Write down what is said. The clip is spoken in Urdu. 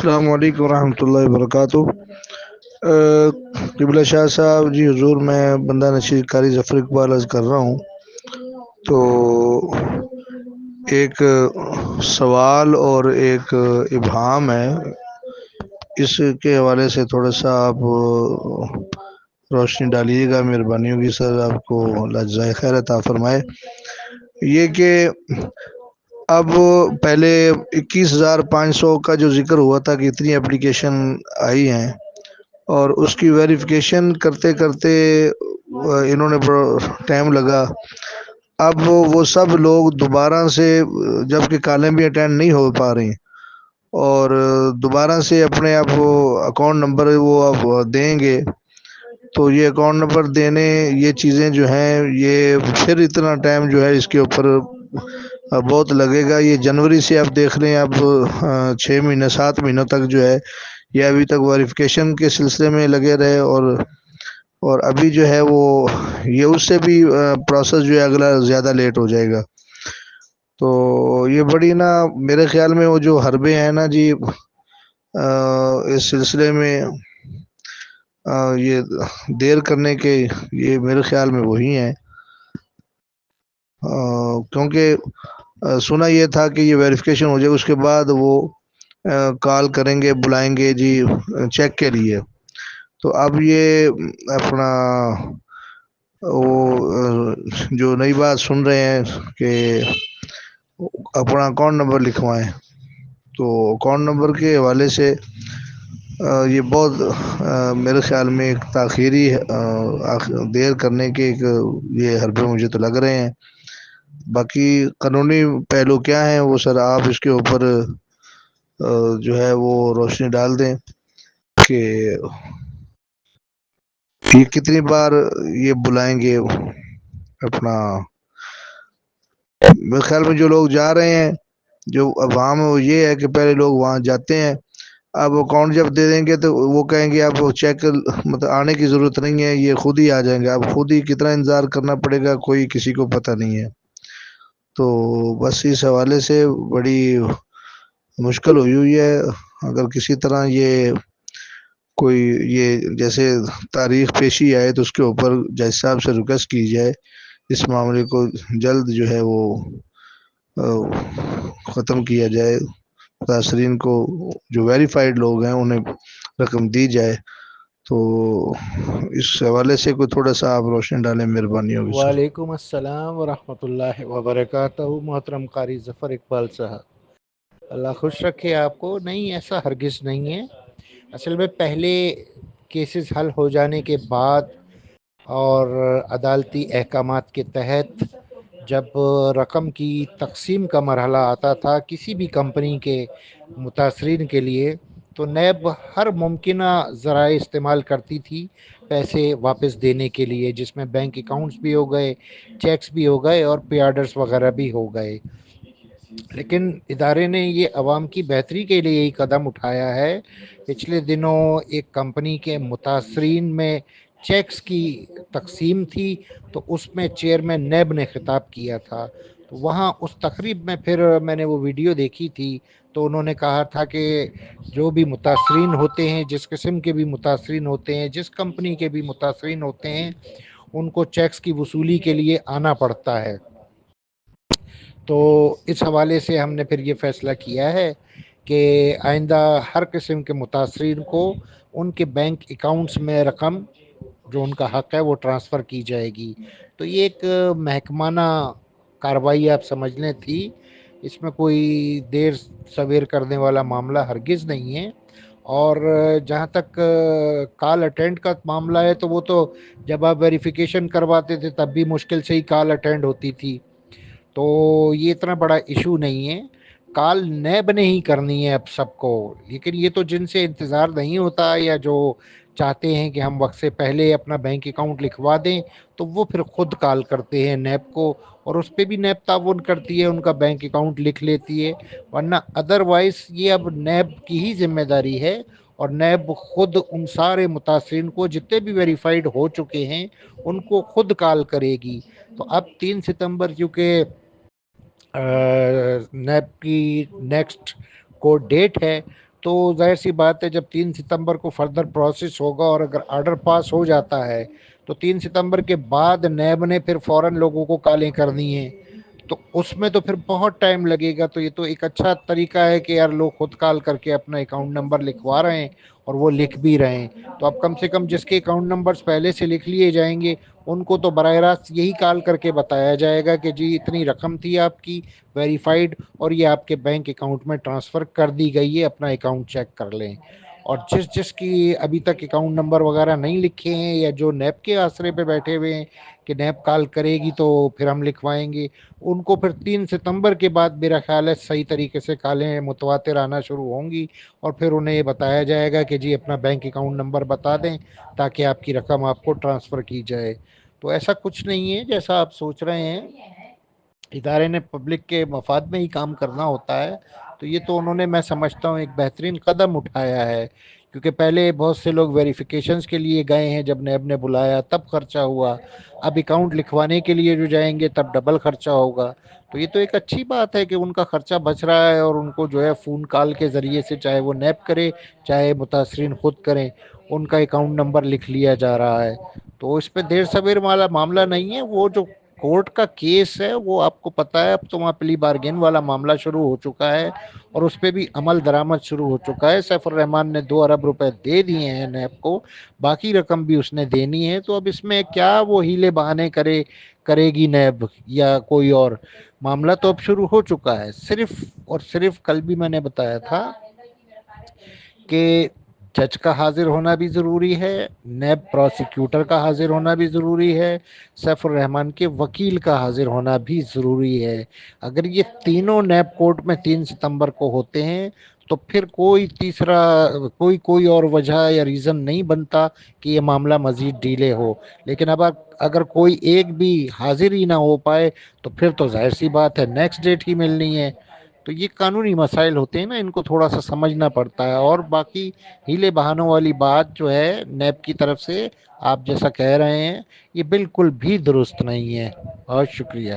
السلام علیکم ورحمۃ اللہ وبرکاتہ۔ قبلہ شاہ صاحب جی، حضور میں بندہ نشید قاری ظفر اقبال عرض کر رہا ہوں۔ تو ایک سوال اور ایک ابہام ہے، اس کے حوالے سے تھوڑا سا آپ روشنی ڈالیے گا، مہربانی ہوگی سر، آپ کو اللہ جزائے خیر عطا فرمائے۔ یہ کہ اب پہلے 21,500 کا جو ذکر ہوا تھا کہ اتنی اپلیکیشن آئی ہیں، اور اس کی ویریفیکیشن کرتے کرتے انہوں نے ٹائم لگا۔ اب وہ سب لوگ دوبارہ سے، جبکہ کالیں بھی اٹینڈ نہیں ہو پا رہی، اور دوبارہ سے اپنے آپ اکاؤنٹ نمبر وہ اب دیں گے، تو یہ اکاؤنٹ نمبر دینے، یہ چیزیں جو ہیں، یہ پھر اتنا ٹائم جو ہے اس کے اوپر بہت لگے گا۔ یہ جنوری سے آپ دیکھ لیں، اب 6 مہینے 7 مہینوں تک جو ہے یہ ابھی تک ویریفیکیشن کے سلسلے میں لگے رہے، اور ابھی جو ہے وہ یہ اس سے بھی پروسیس جو ہے اگلا زیادہ لیٹ ہو جائے گا۔ تو یہ بڑی نا، میرے خیال میں وہ جو حربے ہیں نا جی، اس سلسلے میں یہ دیر کرنے کے، یہ میرے خیال میں وہی ہیں، کیونکہ سنا یہ تھا کہ یہ ویریفیکیشن ہو جائے، اس کے بعد وہ کال کریں گے، بلائیں گے جی چیک کے لیے۔ تو اب یہ اپنا وہ جو نئی بات سن رہے ہیں کہ اپنا اکاؤنٹ نمبر لکھوائیں، تو اکاؤنٹ نمبر کے حوالے سے یہ بہت میرے خیال میں ایک تاخیری دیر کرنے کے ایک یہ حربے مجھے تو لگ رہے ہیں۔ باقی قانونی پہلو کیا ہیں وہ سر آپ اس کے اوپر جو ہے وہ روشنی ڈال دیں کہ یہ کتنی بار یہ بلائیں گے اپنا۔ میرے خیال میں جو لوگ جا رہے ہیں، جو عوام ہے، وہ یہ ہے کہ پہلے لوگ وہاں جاتے ہیں، اب اکاؤنٹ جب دے دیں گے تو وہ کہیں گے اب چیک مطلب آنے کی ضرورت نہیں ہے، یہ خود ہی آ جائیں گے۔ اب خود ہی کتنا انتظار کرنا پڑے گا کوئی کسی کو پتہ نہیں ہے۔ تو بس اس حوالے سے بڑی مشکل ہوئی ہے۔ اگر کسی طرح یہ کوئی یہ جیسے تاریخ پیشی آئے تو اس کے اوپر جج صاحب سے ریکویسٹ کی جائے، اس معاملے کو جلد جو ہے وہ ختم کیا جائے، متاثرین کو جو ویریفائڈ لوگ ہیں انہیں رقم دی جائے۔ تو اس حوالے سے کوئی تھوڑا سا آپ روشنی ڈالیں، مہربانی ہوگی سر۔ وعلیکم السلام ورحمۃ اللہ وبرکاتہ۔ محترم قاری ظفر اقبال صاحب، اللہ خوش رکھے آپ کو۔ نہیں، ایسا ہرگز نہیں ہے۔ اصل میں پہلے کیسز حل ہو جانے کے بعد اور عدالتی احکامات کے تحت جب رقم کی تقسیم کا مرحلہ آتا تھا کسی بھی کمپنی کے متاثرین کے لیے، تو نیب ہر ممکنہ ذرائع استعمال کرتی تھی پیسے واپس دینے کے لیے، جس میں بینک اکاؤنٹس بھی ہو گئے، چیکس بھی ہو گئے، اور پی آرڈرس وغیرہ بھی ہو گئے۔ لیکن ادارے نے یہ عوام کی بہتری کے لیے ہی قدم اٹھایا ہے۔ پچھلے دنوں ایک کمپنی کے متاثرین میں چیکس کی تقسیم تھی، تو اس میں چیئرمین نیب نے خطاب کیا تھا، تو وہاں اس تقریب میں پھر میں نے وہ ویڈیو دیکھی تھی، تو انہوں نے کہا تھا کہ جو بھی متاثرین ہوتے ہیں، جس قسم کے بھی متاثرین ہوتے ہیں، جس کمپنی کے بھی متاثرین ہوتے ہیں، ان کو چیکس کی وصولی کے لیے آنا پڑتا ہے۔ تو اس حوالے سے ہم نے پھر یہ فیصلہ کیا ہے کہ آئندہ ہر قسم کے متاثرین کو ان کے بینک اکاؤنٹس میں رقم جو ان کا حق ہے وہ ٹرانسفر کی جائے گی۔ تو یہ ایک محکمانہ کارروائی آپ سمجھ لیں تھی، اس میں کوئی دیر سویر کرنے والا معاملہ ہرگز نہیں ہے۔ اور جہاں تک کال اٹینڈ کا معاملہ ہے، تو وہ تو جب آپ ویریفیکیشن کرواتے تھے تب بھی مشکل سے ہی کال اٹینڈ ہوتی تھی، تو یہ اتنا بڑا ایشو نہیں ہے۔ کال نیب نے ہی کرنی ہے اب سب کو، لیکن یہ تو جن سے انتظار نہیں ہوتا یا جو چاہتے ہیں کہ ہم وقت سے پہلے اپنا بینک اکاؤنٹ لکھوا دیں، تو وہ پھر خود کال کرتے ہیں نیب کو، اور اس پہ بھی نیب تعاون کرتی ہے، ان کا بینک اکاؤنٹ لکھ لیتی ہے۔ ورنہ ادروائز یہ اب نیب کی ہی ذمہ داری ہے، اور نیب خود ان سارے متاثرین کو جتنے بھی ویریفائڈ ہو چکے ہیں ان کو خود کال کرے گی۔ تو اب 3 ستمبر کیونکہ نیب کی نیکسٹ کورٹ ڈیٹ ہے، تو ظاہر سی بات ہے جب 3 ستمبر کو فردر پروسیس ہوگا اور اگر آرڈر پاس ہو جاتا ہے تو 3 ستمبر کے بعد نیب نے پھر فوراً لوگوں کو کالیں کرنی ہیں، تو اس میں تو پھر بہت ٹائم لگے گا۔ تو یہ تو ایک اچھا طریقہ ہے کہ یار لوگ خود کال کر کے اپنا اکاؤنٹ نمبر لکھوا رہے ہیں اور وہ لکھ بھی رہے ہیں۔ تو اب کم سے کم جس کے اکاؤنٹ نمبرز پہلے سے لکھ لیے جائیں گے ان کو تو براہ راست یہی کال کر کے بتایا جائے گا کہ جی اتنی رقم تھی آپ کی ویریفائڈ اور یہ آپ کے بینک اکاؤنٹ میں ٹرانسفر کر دی گئی ہے، اپنا اکاؤنٹ چیک کر لیں۔ اور جس جس کی ابھی تک اکاؤنٹ نمبر وغیرہ نہیں لکھے ہیں یا جو نیب کے آسرے پہ بیٹھے ہوئے ہیں کہ نیب کال کرے گی تو پھر ہم لکھوائیں گے، ان کو پھر 3 ستمبر کے بعد میرا خیال ہے صحیح طریقے سے کالیں متواتر آنا شروع ہوں گی، اور پھر انہیں یہ بتایا جائے گا کہ جی اپنا بینک اکاؤنٹ نمبر بتا دیں تاکہ آپ کی رقم آپ کو ٹرانسفر کی جائے۔ تو ایسا کچھ نہیں ہے جیسا آپ سوچ رہے ہیں، ادارے نے پبلک کے مفاد میں ہی کام کرنا ہوتا ہے۔ تو یہ تو انہوں نے میں سمجھتا ہوں ایک بہترین قدم اٹھایا ہے، کیونکہ پہلے بہت سے لوگ ویریفیکیشنز کے لیے گئے ہیں، جب نیب نے بلایا تب خرچہ ہوا، اب اکاؤنٹ لکھوانے کے لیے جو جائیں گے تب ڈبل خرچہ ہوگا۔ تو یہ تو ایک اچھی بات ہے کہ ان کا خرچہ بچ رہا ہے، اور ان کو جو ہے فون کال کے ذریعے سے چاہے وہ نیب کرے چاہے متاثرین خود کریں، ان کا اکاؤنٹ نمبر لکھ لیا جا رہا ہے۔ تو اس پہ دیر سویر والا معاملہ نہیں ہے، وہ جو کورٹ کا کیس ہے وہ آپ کو پتا ہے اب تو وہاں پلی بارگین والا معاملہ شروع ہو چکا ہے، اور اس پہ بھی عمل درآمد شروع ہو چکا ہے۔ سیف الرحمان نے 2 ارب روپے دے دیے ہیں نیب کو، باقی رقم بھی اس نے دینی ہے۔ تو اب اس میں کیا وہ ہیلے بہانے کرے گی نیب یا کوئی اور، معاملہ تو اب شروع ہو چکا ہے۔ صرف اور صرف کل بھی میں نے بتایا تھا کہ جج کا حاضر ہونا بھی ضروری ہے، نیب پروسیکیوٹر کا حاضر ہونا بھی ضروری ہے، سیف الرحمان کے وکیل کا حاضر ہونا بھی ضروری ہے۔ اگر یہ تینوں نیب کورٹ میں 3 ستمبر کو ہوتے ہیں تو پھر کوئی تیسرا کوئی اور وجہ یا ریزن نہیں بنتا کہ یہ معاملہ مزید ڈیلے ہو۔ لیکن اب اگر کوئی ایک بھی حاضر ہی نہ ہو پائے تو پھر تو ظاہر سی بات ہے نیکسٹ ڈیٹ ہی ملنی ہے۔ تو یہ قانونی مسائل ہوتے ہیں نا، ان کو تھوڑا سا سمجھنا پڑتا ہے، اور باقی ہیلے بہانوں والی بات جو ہے نیب کی طرف سے آپ جیسا کہہ رہے ہیں یہ بالکل بھی درست نہیں ہے۔ بہت شکریہ۔